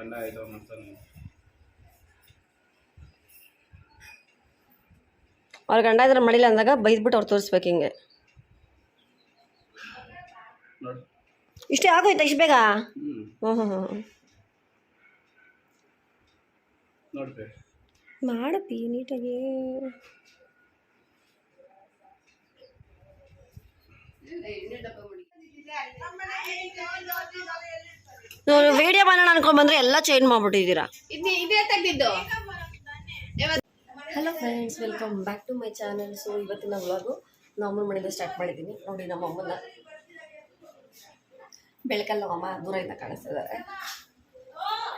ಗಂಡ ಆಯ್ತು ಮನ್ಸನ್ನು ಅವ್ರ ಗಂಡ ಇದ್ರೆ ಮಾಡಿಲ್ಲ ಅಂದಾಗ ಬೈದ್ಬಿಟ್ಟು ಅವ್ರು ತೋರಿಸ್ಬೇಕು ಹಿಂಗೆ. ನೋಡಿ ಇಷ್ಟೇ ಆಗೋಯ್ತಾ ಇಷ್ಟು ಬೇಗ? ಹ್ಞೂ ನೋಡ್ಬೇಕು ಮಾಡಪ್ಪಿ ನೀಟಾಗಿ. ವಿಡಿಯೋ ಮಾಡೋಣ ಅನ್ಕೊಂಡ್ಬಂದ್ರೆ ಎಲ್ಲ ಚೇಂಜ್ ಮಾಡ್ಬಿಟ್ಟಿದ್ದೀರಾ. Hello friends, welcome back to my channel. So ಇವತ್ತಿನ ವ್ಲಾಗು ನಮ್ಮನ ಮನೆಯಿಂದ ಸ್ಟಾರ್ಟ್ ಮಾಡಿದ್ದೀನಿ. ನೋಡಿ ನಮ್ಮ ಅಮ್ಮನ ಬೆಳಕಲ್ಲಿ ನಮ್ಮಮ್ಮ ದೂರದಿಂದ ಕಾಣಿಸ್ತಾ ಇದ್ದಾರೆ.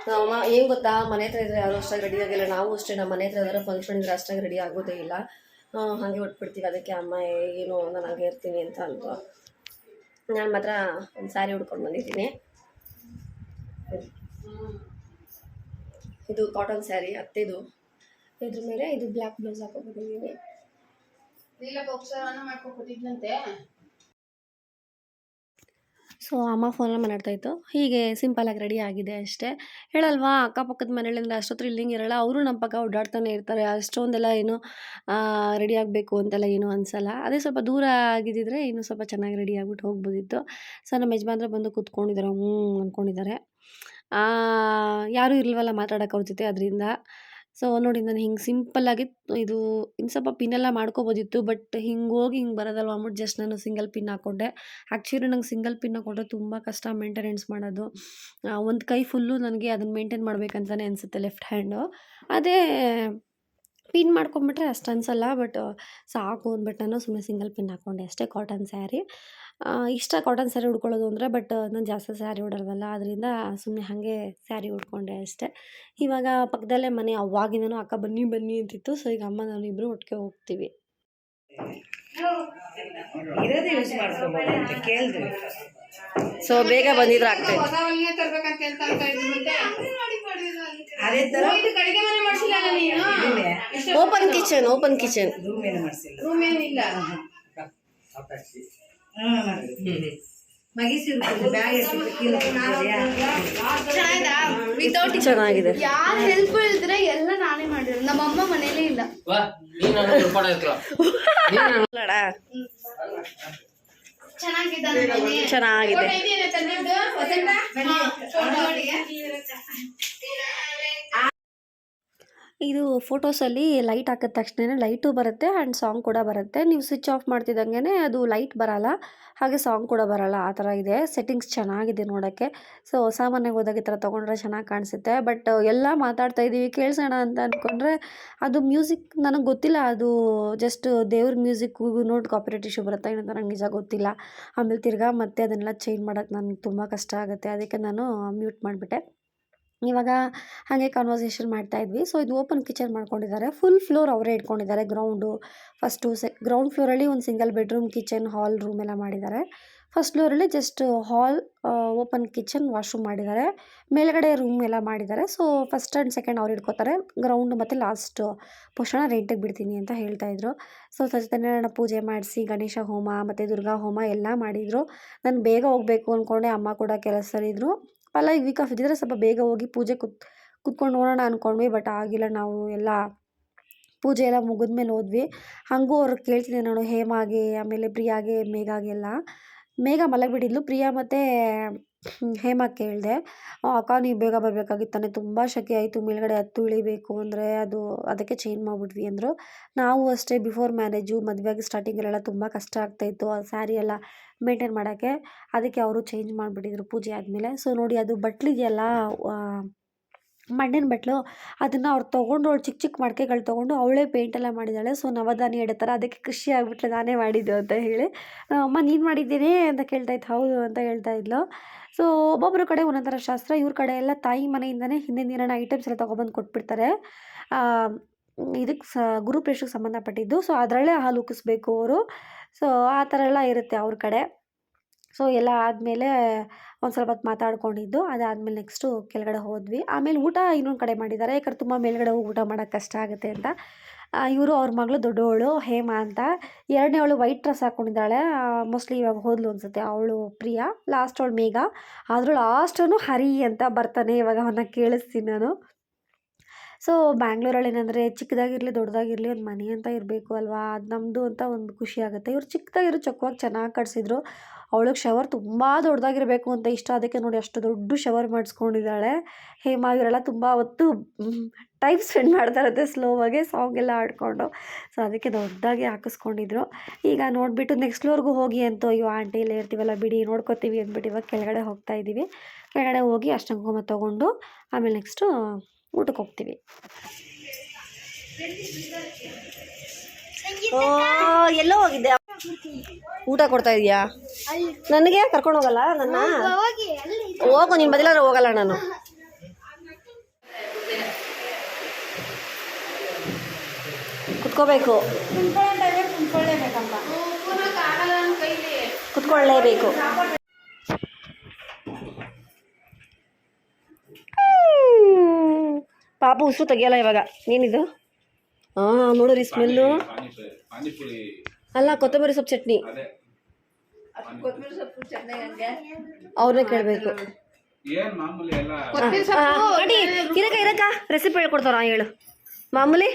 ನಮ್ಮಮ್ಮ ಏನು ಗೊತ್ತಾ, ಮನೆ ಹತ್ರ ಇದ್ರೆ ಯಾರು ಅಷ್ಟಾಗಿ ರೆಡಿ ಆಗಿಲ್ಲ. ನಾವು ಅಷ್ಟೇ ನಮ್ಮ ಮನೆ ಹತ್ರ ಇದ್ರೆ ಫಂಕ್ಷನ್ ಇದ್ರೆ ಅಷ್ಟಾಗಿ ರೆಡಿ ಆಗೋದೇ ಇಲ್ಲ. ಹಾಗೆ ಹೊಟ್ಬಿಡ್ತೀವಿ. ಅದಕ್ಕೆ ಅಮ್ಮ ಏನು ನಾನು ಹಾಗೆ ಇರ್ತೀನಿ ಅಂತ ಅಂದ್ರು. ನಾನು ಮಾತ್ರ ಒಂದು ಸ್ಯಾರಿ ಉಡ್ಕೊಂಡು ಬಂದಿದ್ದೀನಿ. ಇದು ಕಾಟನ್ ಸ್ಯಾರಿ ಅತ್ತೆದು. ಇದ್ರ ಮೇಲೆ ಇದು ಬ್ಲ್ಯಾಕ್ ಬ್ಲೌಸ್ ಹಾಕೊಂಡ್ಬಂದಿದ್ದೀನಿ. ಸೊ ಅಮ್ಮ ಫೋನಲ್ಲಿ ಮಾತಾಡ್ತಾಯಿತ್ತು. ಹೀಗೆ ಸಿಂಪಲಾಗಿ ರೆಡಿ ಆಗಿದೆ ಅಷ್ಟೇ. ಹೇಳಲ್ವಾ, ಅಕ್ಕಪಕ್ಕದ ಮನೆಗಳಿಂದ ಅಷ್ಟೊತ್ತು ಇಲ್ಲಿಂಗೆ ಇರೋಲ್ಲ. ಅವರು ನಮ್ಮ ಪಕ್ಕ ಓಡಾಡ್ತಾನೆ ಇರ್ತಾರೆ. ಅಷ್ಟೊಂದೆಲ್ಲ ಏನು ರೆಡಿ ಆಗಬೇಕು ಅಂತೆಲ್ಲ ಏನೂ ಅನಿಸಲ್ಲ. ಅದೇ ಸ್ವಲ್ಪ ದೂರ ಆಗಿದ್ದಿದ್ರೆ ಇನ್ನೂ ಸ್ವಲ್ಪ ಚೆನ್ನಾಗಿ ರೆಡಿ ಆಗಿಬಿಟ್ಟು ಹೋಗ್ಬೋದಿತ್ತು. ಸೊ ನಮ್ಮ ಯಜಮಾನ್ರು ಬಂದು ಕೂತ್ಕೊಂಡಿದ್ದಾರೆ, ಅಂದ್ಕೊಂಡಿದ್ದಾರೆ. ಯಾರೂ ಇರಲ್ವಲ್ಲ ಮಾತಾಡೋಕೆ ಅವ್ರ ಜೊತೆ, ಅದರಿಂದ. ಸೊ ನೋಡಿ, ನಾನು ಹಿಂಗೆ ಸಿಂಪಲ್ಲಾಗಿ ಇದು ಇನ್ನು ಸ್ವಲ್ಪ ಪಿನ್ನೆಲ್ಲ ಮಾಡ್ಕೋಬೋದಿತ್ತು. ಬಟ್ ಹಿಂಗೆ ಹೋಗಿ ಹಿಂಗೆ ಬರೋದಲ್ವ ಅಂದ್ಬಿಟ್ಟು ಜಸ್ಟ್ ನಾನು ಸಿಂಗಲ್ ಪಿನ್ ಹಾಕ್ಕೊಂಡೆ. ಆ್ಯಕ್ಚುಲಿ ನಂಗೆ ಸಿಂಗಲ್ ಪಿನ್ ಹಾಕ್ಕೊಂಡ್ರೆ ತುಂಬ ಕಷ್ಟ ಮೇಂಟೆನೆನ್ಸ್ ಮಾಡೋದು. ಒಂದು ಕೈ ಫುಲ್ಲು ನನಗೆ ಅದನ್ನು ಮೇಂಟೈನ್ ಮಾಡಬೇಕಂತಲೇ ಅನಿಸುತ್ತೆ, ಲೆಫ್ಟ್ ಹ್ಯಾಂಡು. ಅದೇ ಪಿನ್ ಮಾಡ್ಕೊಂಬಿಟ್ರೆ ಅಷ್ಟು ಅನಿಸಲ್ಲ. ಬಟ್ ಸಾಕು ಅಂದ್ಬಿಟ್ಟು ನಾನು ಸುಮ್ಮನೆ ಸಿಂಗಲ್ ಪಿನ್ ಹಾಕ್ಕೊಂಡೆ ಅಷ್ಟೇ. ಕಾಟನ್ ಸ್ಯಾರಿ ಇಷ್ಟ, ಕಾಟನ್ ಸ್ಯಾರಿ ಉಡ್ಕೊಳ್ಳೋದು ಅಂದರೆ. ಬಟ್ ನಾನು ಜಾಸ್ತಿ ಸ್ಯಾರಿ ಉಡಲ್ವಲ್ಲ, ಅದರಿಂದ ಸುಮ್ಮನೆ ಹಾಗೆ ಸ್ಯಾರಿ ಉಡ್ಕೊಂಡೆ ಅಷ್ಟೇ. ಇವಾಗ ಪಕ್ಕದಲ್ಲೇ ಮನೆ, ಅವಾಗಿಂದನೂ ಅಕ್ಕ ಬನ್ನಿ ಬನ್ನಿ ಅಂತಿತ್ತು. ಸೊ ಈಗ ಅಮ್ಮ ನಾನು ಇಬ್ಬರು ಒಟ್ಟಿಗೆ ಹೋಗ್ತೀವಿ. ಸೊ ಬೇಗ ಬಂದಿದ್ರೆ ಆಗ್ತದೆ. Open kitchen, open kitchen. ಚೆನ್ನಾಗಿದೆ. ಯಾರು ಹೆಲ್ಪ್ ಇಲ್ದ್ರೆ ಎಲ್ಲ ನಾನೇ ಮಾಡಿರೋದು. ನಮ್ಮ ಅಮ್ಮ ಮನೇಲೇ ಇಲ್ಲ. ಚೆನ್ನಾಗಿದೆ. ಇದು ಫೋಟೋಸಲ್ಲಿ ಲೈಟ್ ಹಾಕಿದ ತಕ್ಷಣ ಲೈಟು ಬರುತ್ತೆ ಆ್ಯಂಡ್ ಸಾಂಗ್ ಕೂಡ ಬರುತ್ತೆ. ನೀವು ಸ್ವಿಚ್ ಆಫ್ ಮಾಡ್ತಿದ್ದಂಗೆ ಅದು ಲೈಟ್ ಬರೋಲ್ಲ, ಹಾಗೆ ಸಾಂಗ್ ಕೂಡ ಬರೋಲ್ಲ. ಆ ಥರ ಇದೆ. ಸೆಟ್ಟಿಂಗ್ಸ್ ಚೆನ್ನಾಗಿದೆ ನೋಡೋಕ್ಕೆ. ಸೊ ಹೊಸ ಮನೆಗೆ ಹೋದಾಗ ಈ ಥರ ತೊಗೊಂಡ್ರೆ ಚೆನ್ನಾಗಿ ಕಾಣಿಸುತ್ತೆ. ಬಟ್ ಎಲ್ಲ ಮಾತಾಡ್ತಾ ಇದ್ದೀವಿ, ಕೇಳಿಸೋಣ ಅಂತ ಅಂದ್ಕೊಂಡ್ರೆ ಅದು ಮ್ಯೂಸಿಕ್ ನನಗೆ ಗೊತ್ತಿಲ್ಲ. ಅದು ಜಸ್ಟ್ ದೇವ್ರ ಮ್ಯೂಸಿಕ್ಗೂ ನೋಟ್ ಕಾಪಿರೈಟ್ ಇಶ್ಯೂ ಬರುತ್ತೆ ಏನಂತ ನಂಗೆ ನಿಜ ಗೊತ್ತಿಲ್ಲ. ಆಮೇಲೆ ತಿರ್ಗಾ ಮತ್ತೆ ಅದನ್ನೆಲ್ಲ ಚೇಂಜ್ ಮಾಡೋಕ್ಕೆ ನನಗೆ ತುಂಬ ಕಷ್ಟ ಆಗುತ್ತೆ. ಅದಕ್ಕೆ ನಾನು ಮ್ಯೂಟ್ ಮಾಡಿಬಿಟ್ಟೆ. ಇವಾಗ ಹಾಗೆ ಕಾನ್ವರ್ಸೇಷನ್ ಮಾಡ್ತಾಯಿದ್ವಿ. ಸೊ ಇದು ಓಪನ್ ಕಿಚನ್ ಮಾಡ್ಕೊಂಡಿದ್ದಾರೆ. ಫುಲ್ ಫ್ಲೋರ್ ಅವರೇ ಇಟ್ಕೊಂಡಿದ್ದಾರೆ. ಗ್ರೌಂಡ್ ಫ್ಲೋರಲ್ಲಿ ಒಂದು ಸಿಂಗಲ್ ಬೆಡ್ರೂಮ್, ಕಿಚನ್, ಹಾಲ್, ರೂಮ್ ಎಲ್ಲ ಮಾಡಿದ್ದಾರೆ. ಫಸ್ಟ್ ಫ್ಲೋರಲ್ಲಿ ಜಸ್ಟ್ ಹಾಲ್, ಓಪನ್ ಕಿಚನ್, ವಾಶ್ರೂಮ್ ಮಾಡಿದ್ದಾರೆ. ಮೇಲ್ಗಡೆ ರೂಮ್ ಎಲ್ಲ ಮಾಡಿದ್ದಾರೆ. ಸೊ ಫಸ್ಟ್ ಆ್ಯಂಡ್ ಸೆಕೆಂಡ್ ಅವ್ರು ಇಟ್ಕೋತಾರೆ. ಗ್ರೌಂಡ್ ಮತ್ತು ಲಾಸ್ಟ್ ಪೋರ್ಷನ್ನ ರೆಂಟಿಗೆ ಬಿಡ್ತೀನಿ ಅಂತ ಹೇಳ್ತಾಯಿದ್ರು. ಸೊ ಸತ್ಯನಾರಾಯಣ ಪೂಜೆ ಮಾಡಿಸಿ, ಗಣೇಶ ಹೋಮ ಮತ್ತು ದುರ್ಗಾ ಹೋಮ ಎಲ್ಲ ಮಾಡಿದರು. ನಾನು ಬೇಗ ಹೋಗಬೇಕು ಅಂದ್ಕೊಂಡೆ. ಅಮ್ಮ ಕೂಡ ಕೆಲಸದಲ್ಲಿದ್ದರು. ಅಲ್ಲ, ಈಗ ವೀಕ್ ಆಫ್ ಇದ್ದಿದ್ರೆ ಸ್ವಲ್ಪ ಬೇಗ ಹೋಗಿ ಪೂಜೆ ಕುತ್ಕೊಂಡು ನೋಡೋಣ ಅಂದ್ಕೊಂಡ್ವಿ. ಬಟ್ ಆಗಿಲ್ಲ. ನಾವು ಎಲ್ಲ ಪೂಜೆ ಎಲ್ಲ ಮುಗಿದ್ಮೇಲೆ ಹೋದ್ವಿ. ಹಾಗೂ ಅವ್ರಿಗೆ ಕೇಳ್ತಿದ್ದೆ ನಾನು, ಹೇಮಾಗೆ, ಆಮೇಲೆ ಪ್ರಿಯಾಗೆ, ಮೇಘಾಗೆ ಎಲ್ಲ. ಮೇಘ ಮಲಗಿಬಿಟ್ಟಿದ್ಲು. ಪ್ರಿಯಾ ಮತ್ತು ಹೇಮ ಕೇಳಿದೆ. ಅಕ್ಕ ನೀವು ಬೇಗ ಬರಬೇಕಾಗಿತ್ತು ತಾನೆ, ತುಂಬ ಶೆಕೆ ಆಯಿತು, ಮೇಲ್ಗಡೆ ಹತ್ತು ಇಳಿಬೇಕು ಅಂದರೆ ಅದಕ್ಕೆ ಚೇಂಜ್ ಮಾಡಿಬಿಟ್ವಿ ಅಂದರು. ನಾವು ಅಷ್ಟೇ ಬಿಫೋರ್ ಮ್ಯಾರೇಜು, ಮದುವೆಯಾಗಿ ಸ್ಟಾರ್ಟಿಂಗಲ್ಲೆಲ್ಲ ತುಂಬ ಕಷ್ಟ ಆಗ್ತಾಯಿತ್ತು ಆ ಸ್ಯಾರಿ ಎಲ್ಲ ಮೇಂಟೈನ್ ಮಾಡೋಕ್ಕೆ. ಅದಕ್ಕೆ ಅವರು ಚೇಂಜ್ ಮಾಡಿಬಿಟ್ಟಿದ್ರು ಪೂಜೆ ಆದಮೇಲೆ. ಸೊ ನೋಡಿ, ಅದು ಬಟ್ಲಿದೆಯಲ್ಲ, ಮಣ್ಣಿನ ಬಟ್ಲು, ಅದನ್ನು ಅವ್ರು ತೊಗೊಂಡು, ಅವಳು ಚಿಕ್ಕ ಚಿಕ್ಕ ಮಡಿಕೆಗಳು ತೊಗೊಂಡು ಅವಳೇ ಪೇಂಟೆಲ್ಲ ಮಾಡಿದ್ದಾಳೆ. ಸೊ ನವಧಾನ್ಯ ಇಡೋ ಥರ. ಅದಕ್ಕೆ ಖುಷಿ ಆಗಿಬಿಟ್ಲೆ, ನಾನೇ ಮಾಡಿದ್ದು ಅಂತ ಹೇಳಿ. ಅಮ್ಮ ನೀನು ಮಾಡಿದ್ದೀನಿ ಅಂತ ಕೇಳ್ತಾಯಿತ್ತು. ಹೌದು ಅಂತ ಹೇಳ್ತಾಯಿದ್ಲು. ಸೊ ಒಬ್ಬೊಬ್ಬರ ಕಡೆ ಒಂದೊಂಥರ ಶಾಸ್ತ್ರ. ಇವ್ರ ಕಡೆ ಎಲ್ಲ ತಾಯಿ ಮನೆಯಿಂದನೇ ಹಿಂದಿನ ದಿನ ಐಟಮ್ಸ್ ಎಲ್ಲ ತೊಗೊಬಂದು ಕೊಟ್ಬಿಡ್ತಾರೆ. ಇದಕ್ಕೆ ಗುರುಪ್ರವೇಶಕ್ಕೆ ಸಂಬಂಧಪಟ್ಟಿದ್ದು. ಸೊ ಅದರಲ್ಲೇ ಹಾಲು ಉಕ್ಕಿಸ್ಬೇಕು ಅವರು. ಸೊ ಆ ಥರ ಎಲ್ಲ ಇರುತ್ತೆ ಅವ್ರ ಕಡೆ. ಸೊ ಎಲ್ಲ ಆದಮೇಲೆ ಒಂದು ಸ್ವಲ್ಪ ಹೊತ್ತು ಮಾತಾಡ್ಕೊಂಡಿದ್ದು, ಅದಾದಮೇಲೆ ನೆಕ್ಸ್ಟು ಕೆಳಗಡೆ ಹೋದ್ವಿ. ಆಮೇಲೆ ಊಟ ಇನ್ನೊಂದು ಕಡೆ ಮಾಡಿದ್ದಾರೆ, ಯಾಕಂದ್ರೆ ತುಂಬ ಮೇಲ್ಗಡೆ ಹೋಗಿ ಊಟ ಮಾಡೋಕ್ಕೆ ಕಷ್ಟ ಆಗುತ್ತೆ ಅಂತ. ಇವರು ಅವ್ರ ಮಗಳು ದೊಡ್ಡವಳು ಹೇಮಾ ಅಂತ, ಎರಡನೇವಳು ವೈಟ್ ಡ್ರೆಸ್ ಹಾಕ್ಕೊಂಡಿದ್ದಾಳೆ, ಮೋಸ್ಟ್ಲಿ ಇವಾಗ ಹೋದ್ಲು ಅನಿಸುತ್ತೆ, ಅವಳು ಪ್ರಿಯಾ. ಲಾಸ್ಟ್ ಅವಳು ಮೇಘ. ಆದರೂ ಲಾಸ್ಟವನು ಹರಿ ಅಂತ ಬರ್ತಾನೆ, ಇವಾಗ ಅವನ್ನ ಕೇಳಿಸ್ತೀನಿ ನಾನು. ಸೊ ಬ್ಯಾಂಗ್ಳೂರಲ್ಲಿ ಏನಂದರೆ ಚಿಕ್ಕದಾಗಿರಲಿ ದೊಡ್ಡದಾಗಿರಲಿ ಒಂದು ಮನೆ ಅಂತ ಇರಬೇಕು ಅಲ್ವಾ, ಅದು ನಮ್ಮದು ಅಂತ ಒಂದು ಖುಷಿ ಆಗುತ್ತೆ. ಇವ್ರು ಚಿಕ್ಕದಾಗಿರೋ ಚೊಕ್ಕವಾಗಿ ಚೆನ್ನಾಗಿ ಕಟ್ಸಿದ್ರು. ಅವಳಿಗೆ ಶವರ್ ತುಂಬ ದೊಡ್ಡದಾಗಿರಬೇಕು ಅಂತ ಇಷ್ಟ, ಅದಕ್ಕೆ ನೋಡಿ ಅಷ್ಟು ದೊಡ್ಡ ಶವರ್ ಮಾಡಿಸ್ಕೊಂಡಿದ್ದಾಳೆ ಹೇಮಾ. ಇವರೆಲ್ಲ ತುಂಬ ಹೊತ್ತು ಟೈಮ್ ಸ್ಪೆಂಡ್ ಮಾಡ್ತಾ ಇರುತ್ತೆ ಸ್ಲೋವಾಗೆ ಸಾಂಗ್ ಎಲ್ಲ ಆಡಿಕೊಂಡು. ಸೊ ಅದಕ್ಕೆ ದೊಡ್ಡದಾಗಿ ಹಾಕಿಸ್ಕೊಂಡಿದ್ರು. ಈಗ ನೋಡಿಬಿಟ್ಟು ನೆಕ್ಸ್ಟ್ ಫ್ಲೋರ್ಗೂ ಹೋಗಿ ಅಂತೂ, ಅಯ್ಯೋ ಆಂಟಿ ಇಲ್ಲೇ ಇರ್ತೀವಲ್ಲ ಬಿಡಿ ನೋಡ್ಕೋತೀವಿ ಅಂದ್ಬಿಟ್ಟು ಇವಾಗ ಕೆಳಗಡೆ ಹೋಗ್ತಾ ಇದ್ದೀವಿ. ಕೆಳಗಡೆ ಹೋಗಿ ಅಷ್ಟಂಗೆ ಕುಂಕುಮ ತೊಗೊಂಡು ಆಮೇಲೆ ನೆಕ್ಸ್ಟು ಊಟಕ್ಕೆ ಹೋಗ್ತೀವಿ. ಎಲ್ಲೋ ಹೋಗಿದ್ದೆ, ಊಟ ಕೊಡ್ತಾ ಇದೀಯಾ ನನಗೆ? ಕರ್ಕೊಂಡು ಹೋಗಲ್ಲ ನನ್ನ? ಹೋಗು, ನಿನ್ನ ಬದಲಾದ್ರೆ ಹೋಗಲ್ಲ ನಾನು. ಕುತ್ಕೋಬೇಕು, ಕುತ್ಕೊಳ್ಳೇಬೇಕು. ಪಾಪು ಉಸಿರು ತೆಗಿಯಲ್ಲ ಇವಾಗ. ಏನಿದು? ನೋಡ್ರಿ ಸ್ಮೆಲ್ಲು. ಅಲ್ಲ, ಕೊತ್ತಂಬರಿ ಸೊಪ್ಪು ಚಟ್ನಿ. ಅವ್ರನ್ನೇ ಕೇಳಬೇಕು. ಇರಕ್ಕ ರೆಸಿಪಿ ಹೇಳ್ಕೊಡ್ತಾರ, ಹೇಳು. ಮಾಮೂಲಿ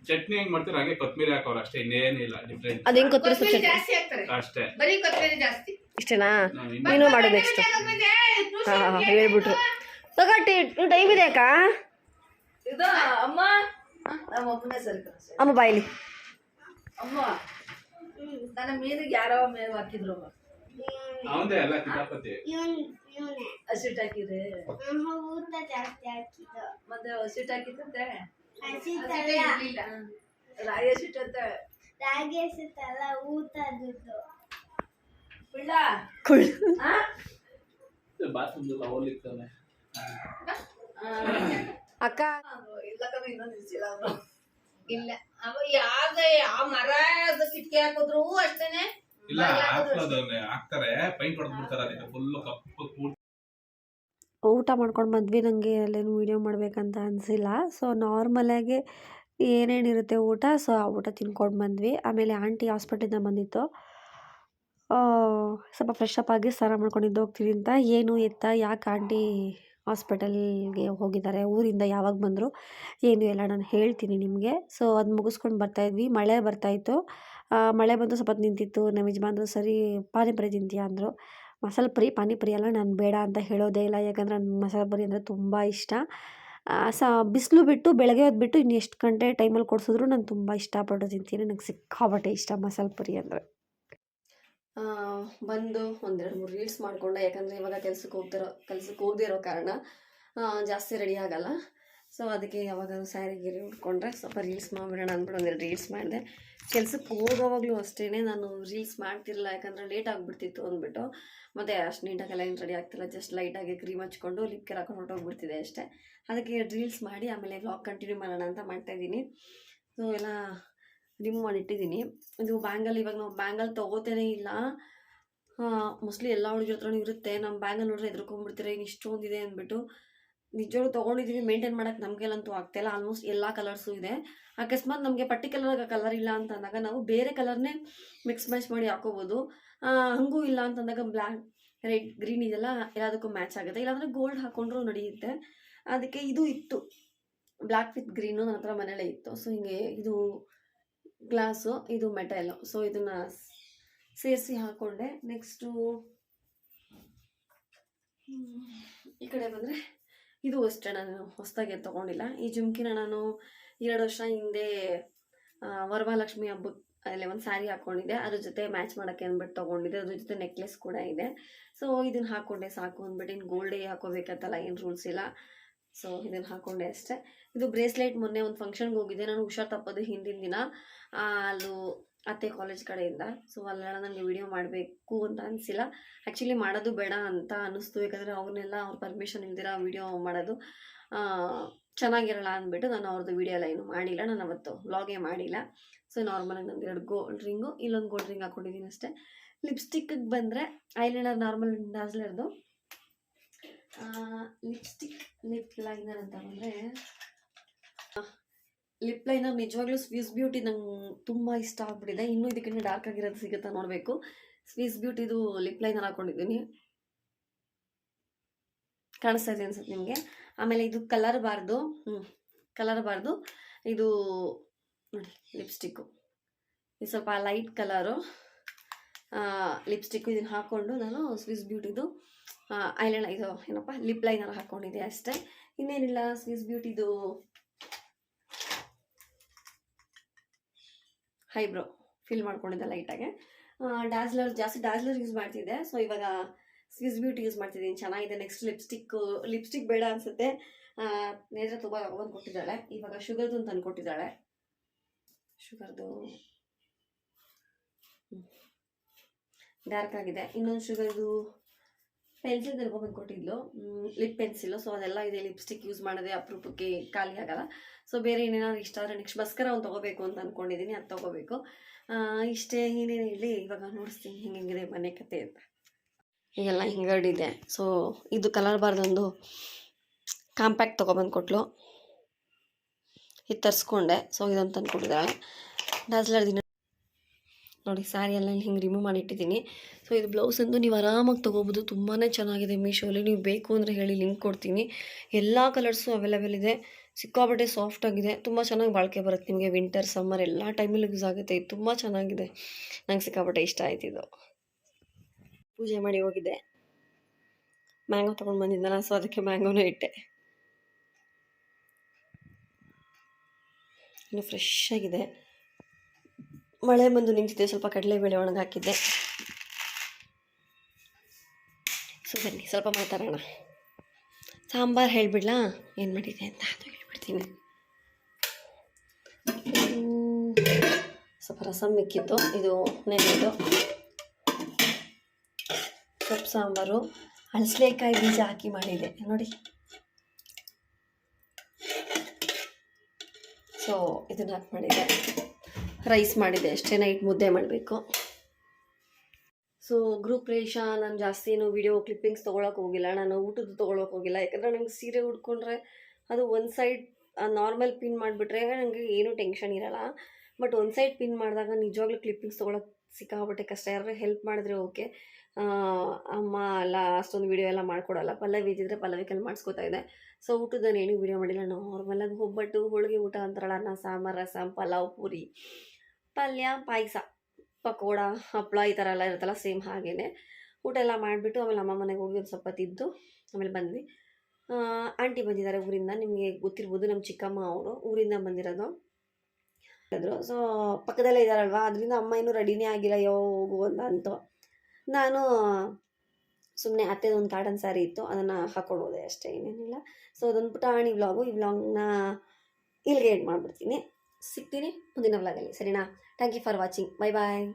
ಚಟ್ನಿ ಹೆಂಗ್ ಮಾಡ್ತೀರ ಹಾಗೆ ಕೊತ್ತಂಬರಿ ಹಾಕೋರು ಅಷ್ಟೇ, ಇನ್ನೇನಿಲ್ಲ ಡಿಫ್ರೆಂಟ್. ಅದು ಹೆಂಗ್ ಕೊತ್ತಂಬರಿ ಸೊಪ್ಪು ಚಟ್ನಿ ಅಷ್ಟೇ, ಇಷ್ಟೇನಾ? ನೀನು ಮಾಡು ನೆಕ್ಸ್ಟ್. ಹೇಳ್ಬಿಟ್ರು. ತಗೊಟ್ಟಿ ಟೈಮ್ ಇದೆ ಅಕ್ಕ. ಅಮ್ಮ ಬಾಯಿಲಿ. ನನ್ನ ಮೀನಿಗೆ ಯಾರೋ ಮೇವು ಹಾಕಿದ್ರು, ಅವಂದೇ ಎಲ್ಲ ಕಿತಾಪತಿ. ಹಸಿಟ್ಟು ಹಾಕಿದ್ರೆ ಮತ್ತೆ ಹಸಿಟ್ಟು ಹಾಕಿದಂತೆ, ರಾಗಿ ಹಸಿಟ್ಟು ಅಂತ. ಅಕ್ಕ ಇಲ್ಲ ಕಮ್ಮಿ ಇನ್ನೊಂದು ನಿಲ್ಸಿಲ್ಲ ಅವರು. ಇಲ್ಲ ಅವ ಯಾವ್ದೇ ಆ ಮರ ಕಿಟಕಿ ಹಾಕಿದ್ರು ಅಷ್ಟೇನೆ. ಇಲ್ಲ ಹಾಕ್ತಾರೆ, ಪೈಂಟ್ ಹೊಡೆದು ಬಿಡ್ತಾರೆ, ಅದಕ್ಕೆ ಫುಲ್ ಕಪ್ಪು. ಊಟ ಮಾಡ್ಕೊಂಡು ಬಂದ್ವಿ. ನನಗೆ ಅಲ್ಲೇನು ವೀಡಿಯೋ ಮಾಡಬೇಕಂತ ಅನಿಸಿಲ್ಲ. ಸೊ ನಾರ್ಮಲಾಗಿ ಏನೇನಿರುತ್ತೆ ಊಟ, ಸೊ ಆ ಊಟ ತಿನ್ಕೊಂಡು ಬಂದ್ವಿ. ಆಮೇಲೆ ಆಂಟಿ ಹಾಸ್ಪಿಟ್ಲಿಂದ ಬಂದಿತ್ತು, ಸ್ವಲ್ಪ ಫ್ರೆಶ್ ಅಪ್ ಆಗಿ ಸ್ನಾನ ಮಾಡ್ಕೊಂಡಿದ್ದು ಹೋಗ್ತೀವಿ ಅಂತ. ಏನು ಎತ್ತ ಯಾಕೆ ಆಂಟಿ ಹಾಸ್ಪಿಟಲ್ಗೆ ಹೋಗಿದ್ದಾರೆ, ಊರಿಂದ ಯಾವಾಗ ಬಂದರು ಏನು ಎಲ್ಲ ನಾನು ಹೇಳ್ತೀನಿ ನಿಮಗೆ. ಸೊ ಅದು ಮುಗಿಸ್ಕೊಂಡು ಬರ್ತಾಯಿದ್ವಿ. ಮಳೆ ಬರ್ತಾಯಿತ್ತು. ಮಳೆ ಬಂದು ಸ್ವಲ್ಪ ನಿಂತಿತ್ತು. ನಮ್ಮ ಯಜಮಾನ್ರು ಸರಿ ಪಾನಿಪುರಿ ತಿಂತೀಯಾ ಅಂದರು. ಮಸಾಲೆ ಪುರಿ, ಪಾನಿಪುರಿ ಎಲ್ಲ ನಾನು ಬೇಡ ಅಂತ ಹೇಳೋದೇ ಇಲ್ಲ, ಯಾಕಂದರೆ ನನಗೆ ಮಸಾಲೆ ಪುರಿ ಅಂದರೆ ತುಂಬ ಇಷ್ಟ. ಬಿಸಿಲು ಬಿಟ್ಟು ಬೆಳಗ್ಗೆ ಹೊತ್ತು ಬಿಟ್ಟು ಇನ್ನು ಎಷ್ಟು ಗಂಟೆ ಟೈಮಲ್ಲಿ ಕೊಡಿಸಿದ್ರು ನಾನು ತುಂಬ ಇಷ್ಟಪಟ್ಟು ತಿಂತೀನಿ. ನನಗೆ ಸಿಕ್ಕಾಪಟ್ಟೆ ಇಷ್ಟ ಮಸಾಲೆ ಪುರಿ ಅಂದರೆ. ಬಂದು ಒಂದೆರಡು ಮೂರು ರೀಲ್ಸ್ ಮಾಡಿಕೊಂಡೆ, ಯಾಕಂದರೆ ಇವಾಗ ಕೆಲ್ಸಕ್ಕೆ ಹೋಗದೇ ಇರೋ ಕಾರಣ ಜಾಸ್ತಿ ರೆಡಿ ಆಗಲ್ಲ. ಸೊ ಅದಕ್ಕೆ ಯಾವಾಗಾದ್ರೂ ಸ್ಯಾರಿ ಗಿರಿ ಉಟ್ಕೊಂಡ್ರೆ ಸ್ವಲ್ಪ ರೀಲ್ಸ್ ಮಾಡಿಬಿಡೋಣ ಅಂದ್ಬಿಟ್ಟು ಒಂದೆರಡು ರೀಲ್ಸ್ ಮಾಡಿದೆ. ಕೆಲ್ಸಕ್ಕೆ ಹೋಗೋವಾಗಲೂ ಅಷ್ಟೇ ನಾನು ರೀಲ್ಸ್ ಮಾಡ್ತಿರಲಿಲ್ಲ, ಯಾಕಂದರೆ ಲೇಟ್ ಆಗಿಬಿಡ್ತಿತ್ತು ಅಂದ್ಬಿಟ್ಟು. ಮತ್ತು ಅಷ್ಟು ನೀಟಾಗೆಲ್ಲ ಏನು ರೆಡಿ ಆಗ್ತಿಲ್ಲ, ಜಸ್ಟ್ ಲೈಟಾಗಿ ಕ್ರೀಮ್ ಹಚ್ಕೊಂಡು ಲಿಪ್ ಕೇರ್ ಹಾಕೊಂಡು ಹೊರಟೋಗ್ಬಿಡ್ತಿದೆ ಅಷ್ಟೇ. ಅದಕ್ಕೆ ರೀಲ್ಸ್ ಮಾಡಿ ಆಮೇಲೆ ವ್ಲಾಗ್ ಕಂಟಿನ್ಯೂ ಮಾಡೋಣ ಅಂತ ಮಾಡ್ತಾಯಿದ್ದೀನಿ. ಸೊ ಎಲ್ಲ ರಿಮೂವ್ ಮಾಡಿಟ್ಟಿದ್ದೀನಿ. ಇದು ಬ್ಯಾಂಗಲ್, ಇವಾಗ ನಾವು ಬ್ಯಾಂಗಲ್ ತೊಗೋತೇನೆ ಇಲ್ಲ. ಮೋಸ್ಟ್ಲಿ ಎಲ್ಲ ಹುಡುಗಿರ ಹತ್ರನೂ ಇರುತ್ತೆ. ನಮ್ಮ ಬ್ಯಾಂಗಲ್ ನೋಡ್ರೆ ಎದ್ರುಕೊಂಡ್ಬಿಡ್ತೀರ, ಇನ್ನು ಇಷ್ಟೊಂದಿದೆ ಅಂದ್ಬಿಟ್ಟು. ನಿಜವಾಗ್ಲೂ ತೊಗೊಂಡಿದ್ದೀವಿ, ಮೇಂಟೈನ್ ಮಾಡೋಕ್ಕೆ ನಮಗೆಲ್ಲಂತೂ ಆಗ್ತಾಯಿಲ್ಲ. ಆಲ್ಮೋಸ್ಟ್ ಎಲ್ಲ ಕಲರ್ಸು ಇದೆ. ಅಕಸ್ಮಾತ್ ನಮಗೆ ಪರ್ಟಿಕ್ಯುಲರ್ ಕಲರ್ ಇಲ್ಲ ಅಂತಂದಾಗ ನಾವು ಬೇರೆ ಕಲರ್ನೇ ಮಿಕ್ಸ್ ಮ್ಯಾಚ್ ಮಾಡಿ ಹಾಕೋಬೋದು. ಹಂಗೂ ಇಲ್ಲ ಅಂತಂದಾಗ ಬ್ಲ್ಯಾಕ್, ರೆಡ್, ಗ್ರೀನ್ ಇದೆಲ್ಲ ಎಲ್ಲದಕ್ಕೂ ಮ್ಯಾಚ್ ಆಗುತ್ತೆ. ಇಲ್ಲಾಂದರೆ ಗೋಲ್ಡ್ ಹಾಕ್ಕೊಂಡ್ರೂ ನಡೆಯುತ್ತೆ. ಅದಕ್ಕೆ ಇದು ಇತ್ತು, ಬ್ಲ್ಯಾಕ್ ವಿತ್ ಗ್ರೀನು ನನ್ನ ಹತ್ರ ಮನೇಲೇ ಇತ್ತು. ಸೊ ಹಿಂಗೆ ಇದು ಗ್ಲಾಸು, ಇದು ಮೆಟಲು. ಸೊ ಇದನ್ನು ಸೇರಿಸಿ ಹಾಕ್ಕೊಂಡೆ. ನೆಕ್ಸ್ಟು ಈ ಕಡೆ ಬಂದರೆ ಇದು ಅಷ್ಟೇ, ನಾನು ಹೊಸದಾಗಿ ತೊಗೊಂಡಿಲ್ಲ. ಈ ಜುಮ್ಕಿನ ನಾನು 2 ವರ್ಷ ಹಿಂದೆ ವರಮಹಾಲಕ್ಷ್ಮಿ ಹಬ್ಬಕ್ಕೆ ಅಲ್ಲೇ ಒಂದು ಸ್ಯಾರಿ ಹಾಕ್ಕೊಂಡಿದ್ದೆ, ಅದ್ರ ಜೊತೆ ಮ್ಯಾಚ್ ಮಾಡೋಕ್ಕೆ ಅಂದ್ಬಿಟ್ಟು ತೊಗೊಂಡಿದ್ದೆ. ಅದ್ರ ಜೊತೆ ನೆಕ್ಲೆಸ್ ಕೂಡ ಇದೆ. ಸೊ ಇದನ್ನು ಹಾಕ್ಕೊಂಡೆ ಸಾಕು ಅಂದ್ಬಿಟ್ಟು. ಇನ್ನು ಗೋಲ್ಡೇ ಹಾಕೋಬೇಕಂತಲ್ಲ ಏನು ರೂಲ್ಸ್ ಇಲ್ಲ. ಸೊ ಇದನ್ನು ಹಾಕ್ಕೊಂಡೆ ಅಷ್ಟೇ. ಇದು ಬ್ರೇಸ್ಲೆಟ್ ಮೊನ್ನೆ ಒಂದು ಫಂಕ್ಷನ್ಗೆ ಹೋಗಿದ್ದೆ ನಾನು, ಹುಷಾರು ತಪ್ಪೋದು ಹಿಂದಿನ ದಿನ. ಅಲ್ಲೂ ಅತ್ತೆ ಕಾಲೇಜ್ ಕಡೆಯಿಂದ. ಸೊ ಅಲ್ಲೆಲ್ಲ ನನಗೆ ವಿಡಿಯೋ ಮಾಡಬೇಕು ಅಂತ ಅನಿಸಿಲ್ಲ. ಆ್ಯಕ್ಚುಲಿ ಮಾಡೋದು ಬೇಡ ಅಂತ ಅನ್ನಿಸ್ತು, ಯಾಕಂದರೆ ಅವ್ರನ್ನೆಲ್ಲ ಅವ್ರ ಪರ್ಮಿಷನ್ ಇಲ್ದಿರ ವಿಡಿಯೋ ಮಾಡೋದು ಚೆನ್ನಾಗಿರಲ್ಲ ಅಂದ್ಬಿಟ್ಟು ನಾನು ಅವ್ರದ್ದು ವಿಡಿಯೋ ಎಲ್ಲ ಏನು ಮಾಡಿಲ್ಲ. ನಾನು ಅವತ್ತು ವ್ಲಾಗೇ ಮಾಡಿಲ್ಲ. ಸೊ ನಾರ್ಮಲಾಗಿ ನಂದು 2 ಗೋಲ್ಡ್ ರಿಂಗು, ಇಲ್ಲೊಂದು ಗೋಲ್ಡ್ ರಿಂಗ್ ಹಾಕ್ಕೊಂಡಿದ್ದೀನಿ ಅಷ್ಟೇ. ಲಿಪ್ಸ್ಟಿಕ್ಕಿಗೆ ಬಂದರೆ ಐಲೈನರ್ ನಾರ್ಮಲ್ ಡಾಸ್ಲರ್ದು ಲಿಪ್ಸ್ಟಿಕ್ ಲಿಪ್ ಲೈನರ್ ಅಂತ ಬಂದರೆ ಲಿಪ್ ಲೈನರ್ ನಿಜವಾಗ್ಲೂ ಸ್ವಿಸ್ ಬ್ಯೂಟಿ ನಂಗೆ ತುಂಬ ಇಷ್ಟ ಆಗ್ಬಿಟ್ಟಿದೆ. ಇನ್ನೂ ಇದಕ್ಕಿಂತ ಡಾರ್ಕ್ ಆಗಿರೋದು ಸಿಗುತ್ತಾ ನೋಡಬೇಕು. ಸ್ವಿಸ್ ಬ್ಯೂಟಿದು ಲಿಪ್ ಲೈನರ್ ಹಾಕ್ಕೊಂಡಿದ್ದೀನಿ, ಕಾಣಿಸ್ತಾ ಇದೆ ಅನ್ಸುತ್ತೆ ನಿಮಗೆ. ಆಮೇಲೆ ಇದು ಕಲರ್ ಬಾರ್ದು ಇದು ನೋಡಿ ಲಿಪ್ಸ್ಟಿಕ್ಕು, ಇದು ಸ್ವಲ್ಪ ಲೈಟ್ ಕಲರು ಲಿಪ್ಸ್ಟಿಕ್ಕು. ಇದನ್ನು ಹಾಕ್ಕೊಂಡು ನಾನು ಸ್ವಿಸ್ ಬ್ಯೂಟಿದು ಐಲೈನರ್ ಇದು ಏನಪ್ಪ ಲಿಪ್ ಲೈನರ್ ಹಾಕ್ಕೊಂಡಿದ್ದೆ ಅಷ್ಟೇ, ಇನ್ನೇನಿಲ್ಲ. ಸ್ವಿಸ್ ಬ್ಯೂಟಿದು ಐಬ್ರೋ ಫಿಲ್ ಮಾಡ್ಕೊಂಡಿದ್ದೆ ಲೈಟಾಗೆ. ಜಾಸ್ತಿ ಡಾಸ್ಲರ್ ಯೂಸ್ ಮಾಡ್ತಿದ್ದೆ, ಸೊ ಇವಾಗ ಸ್ವಿಸ್ ಬ್ಯೂಟಿ ಯೂಸ್ ಮಾಡ್ತಿದ್ದೀನಿ, ಚೆನ್ನಾಗಿದೆ. ನೆಕ್ಸ್ಟ್ ಲಿಪ್ಸ್ಟಿಕ್ ಬೇಡ ಅನಿಸುತ್ತೆ. ನೇತ್ರ ತುಂಬ ತಗೊಂಡು ಕೊಟ್ಟಿದ್ದಾಳೆ. ಇವಾಗ ಶುಗರ್ದು ಅಂತ ಅಂದ್ಕೊಟ್ಟಿದ್ದಾಳೆ. ಶುಗರ್ದು ಡಾರ್ಕ್ ಆಗಿದೆ. ಇನ್ನೊಂದು ಶುಗರ್ದು ಪೆನ್ಸಿಲ್ ತಗೊಂಡ್ಬಂದು ಕೊಟ್ಟಿದ್ಲು, ಲಿಪ್ ಪೆನ್ಸಿಲು. ಸೊ ಅದೆಲ್ಲ ಇದೆ. ಲಿಪ್ಸ್ಟಿಕ್ ಯೂಸ್ ಮಾಡೋದೇ ಅಪರೂಪಕ್ಕೆ ಖಾಲಿ ಆಗಲ್ಲ. ಸೊ ಬೇರೆ ಏನೇನಾದ್ರು ಇಷ್ಟ ಆದರೆ ನೆಕ್ಸ್ಟ್ ಮಸ್ಕರ ಒಂದು ತೊಗೋಬೇಕು ಅಂತ ಅಂದ್ಕೊಂಡಿದ್ದೀನಿ, ಅದು ತೊಗೋಬೇಕು. ಇಷ್ಟೇ, ಏನೇನು ಹೇಳಿ ಇವಾಗ ನೋಡಿಸ್ತೀನಿ ಹೆಂಗಿದೆ ಮನೆ ಕತೆ ಅಂತ. ಈಗೆಲ್ಲ ಹಿಂಗಡಿದೆ. ಸೊ ಇದು ಕಲರ್ ಬಾರ್ದೊಂದು ಕಾಂಪ್ಯಾಕ್ಟ್ ತೊಗೊಬಂದು ಕೊಟ್ಲು, ಇದು ತರಿಸ್ಕೊಂಡೆ. ಸೊ ಇದೊಂದು ತಂದು ಕೊಟ್ಟಿದ್ದಾಳೆ. ಡಾಸ್ಲರ್ ದಿನ ನೋಡಿ ಸ್ಯಾರಿ ಎಲ್ಲ ಹಿಂಗೆ ರಿಮೂವ್ ಮಾಡಿಟ್ಟಿದ್ದೀನಿ. ಸೊ ಇದು ಬ್ಲೌಸ್ ಅಂದು ನೀವು ಆರಾಮಾಗಿ ತೊಗೋಬೋದು, ತುಂಬಾ ಚೆನ್ನಾಗಿದೆ. ಮೀಶೋಲಿ ನೀವು ಬೇಕು ಅಂದರೆ ಹೇಳಿ, ಲಿಂಕ್ ಕೊಡ್ತೀನಿ. ಎಲ್ಲ ಕಲರ್ಸು ಅವೈಲೇಬಲ್ ಇದೆ, ಸಿಕ್ಕಾಪಟ್ಟೆ ಸಾಫ್ಟಾಗಿದೆ, ತುಂಬ ಚೆನ್ನಾಗಿ ಬಾಳಿಕೆ ಬರುತ್ತೆ ನಿಮಗೆ. ವಿಂಟರ್ ಸಮ್ಮರ್ ಎಲ್ಲ ಟೈಮಲ್ಲೂ ಯೂಸ್ ಆಗುತ್ತೆ. ಇದು ತುಂಬ ಚೆನ್ನಾಗಿದೆ, ನಂಗೆ ಸಿಕ್ಕಾಪಟ್ಟೆ ಇಷ್ಟ ಆಯ್ತು ಇದು. ಪೂಜೆ ಮಾಡಿ ಹೋಗಿದ್ದೆ, ಮ್ಯಾಂಗೋ ತೊಗೊಂಡು ಬಂದಿದ್ದಲ್ಲ, ಸೊ ಅದಕ್ಕೆ ಮ್ಯಾಂಗೋನೇ ಇಟ್ಟೆ. ಇನ್ನು ಫ್ರೆಶ್ ಆಗಿದೆ. ಮಳೆ ಬಂದು ನಿಂತಿದೆ, ಸ್ವಲ್ಪ ಕಡಲೆಬೇಳೆ ಒಣಗಾಕಿದ್ದೆ. ಸೊ ಬನ್ನಿ ಸ್ವಲ್ಪ ಮಾತಾಡೋಣ. ಸಾಂಬಾರು ಹೇಳಿಬಿಡ್ಲಾ ಏನು ಮಾಡಿದೆ ಅಂತ, ಅದು ಹೇಳ್ಬಿಡ್ತೀನಿ. ಸ್ವಲ್ಪ ರಸಮ್ ಮಿಕ್ಕಿತ್ತು, ಇದು ನೆನೆದು ಸೊಪ್ಪು ಸಾಂಬಾರು ಹಲಸಲೆಕಾಯಿ ಬೀಜ ಹಾಕಿ ಮಾಡಿದೆ ನೋಡಿ. ಸೊ ಇದನ್ನು ಹಾಕಿ ಮಾಡಿದೆ. ರೈಸ್ ಮಾಡಿದೆ ಅಷ್ಟೇ, ನೈಟ್ ಮುದ್ದೆ ಮಾಡಬೇಕು. ಸೊ ಗ್ರೂಪ್ ರೇಷ ನಾನು ಜಾಸ್ತಿ ಏನು ವೀಡಿಯೋ ಕ್ಲಿಪ್ಪಿಂಗ್ಸ್ ತೊಗೊಳಕ್ಕೆ ಹೋಗಿಲ್ಲ, ನಾನು ಊಟದ್ದು ತೊಗೊಳಕ್ಕೆ ಹೋಗಿಲ್ಲ. ಯಾಕಂದರೆ ನಂಗೆ ಸೀರೆ ಉಟ್ಕೊಂಡ್ರೆ ಅದು ಒಂದು ಸೈಡ್ ನಾರ್ಮಲ್ ಪಿನ್ ಮಾಡಿಬಿಟ್ರೆ ನನಗೆ ಏನೂ ಟೆನ್ಷನ್ ಇರೋಲ್ಲ. ಬಟ್ ಒಂದು ಸೈಡ್ ಪಿನ್ ಮಾಡಿದಾಗ ನಿಜವಾಗ್ಲೂ ಕ್ಲಿಪ್ಪಿಂಗ್ಸ್ ತೊಗೊಳಕ್ಕೆ ಸಿಕ್ಕಾಪಟ್ಟೆ ಕಷ್ಟ. ಯಾರು ಹೆಲ್ಪ್ ಮಾಡಿದ್ರೆ ಓಕೆ, ಅಮ್ಮ ಎಲ್ಲ ಅಷ್ಟೊಂದು ವೀಡಿಯೋ ಎಲ್ಲ ಮಾಡ್ಕೊಡಲ್ಲ. ಪಲ್ಲವಿ ಇದ್ದಿದ್ರೆ ಪಲ್ಲವಿ ಕಲ್ಲಿ ಮಾಡಿಸ್ಕೋತಾ ಇದೆ. ಸೊ ಊಟದನ್ನು ಏನೂ ವೀಡಿಯೋ ಮಾಡಿಲ್ಲ. ನಾರ್ಮಲಾಗಿ ಒಬ್ಬಟ್ಟು ಹೋಳಿಗೆ ಊಟ ಅಂತಾರಲ್ಲ, ಅನ್ನ ಸಾಂಬಾರು ರಸಮ್ ಪಲಾವ್ ಪೂರಿ ಪಲ್ಯ ಪಾಯಸ ಪಕೋಡ ಹಪ್ಪಳ ಈ ಥರ ಎಲ್ಲ ಇರುತ್ತಲ್ಲ, ಸೇಮ್ ಹಾಗೇ ಊಟ ಎಲ್ಲ ಮಾಡಿಬಿಟ್ಟು ಆಮೇಲೆ ಅಮ್ಮ ಮನೆಗೆ ಹೋಗಿ ಒಂದು ಸ್ವಲ್ಪ ತಿದ್ದು ಆಮೇಲೆ ಬಂದ್ವಿ. ಆಂಟಿ ಬಂದಿದ್ದಾರೆ ಊರಿಂದ, ನಿಮಗೆ ಗೊತ್ತಿರ್ಬೋದು, ನಮ್ಮ ಚಿಕ್ಕಮ್ಮ ಅವರು ಊರಿಂದ ಬಂದಿರೋದು. ಸೊ ಪಕ್ಕದಲ್ಲೇ ಇದ್ದಾರಲ್ವ, ಅದರಿಂದ ಅಮ್ಮ ಇನ್ನೂ ರೆಡಿನೇ ಆಗಿಲ್ಲ, ಹೋಗು ಅಂತ ನಾನು ಸುಮ್ಮನೆ ಅತ್ತೆದೊಂದು ಕಾಟನ್ ಸ್ಯಾರಿ ಇತ್ತು, ಅದನ್ನು ಹಾಕ್ಕೊಂಡು ಹೋದೆ ಅಷ್ಟೇ, ಏನೇನಿಲ್ಲ. ಸೊ ಅದೊಂದು ಪುಟಾಣಿ ವ್ಲಾಗು. ಈ ವ್ಲಾಗ್ನ ಇಲ್ಲಿಗೆ ಎಂಡ್ ಮಾಡಿಬಿಡ್ತೀನಿ. ಸಿಗ್ತೀನಿ ಮುಂದಿನ ವ್ಲಾಗಲ್ಲಿ, ಸರಿನಾ? Thank you for watching. Bye bye.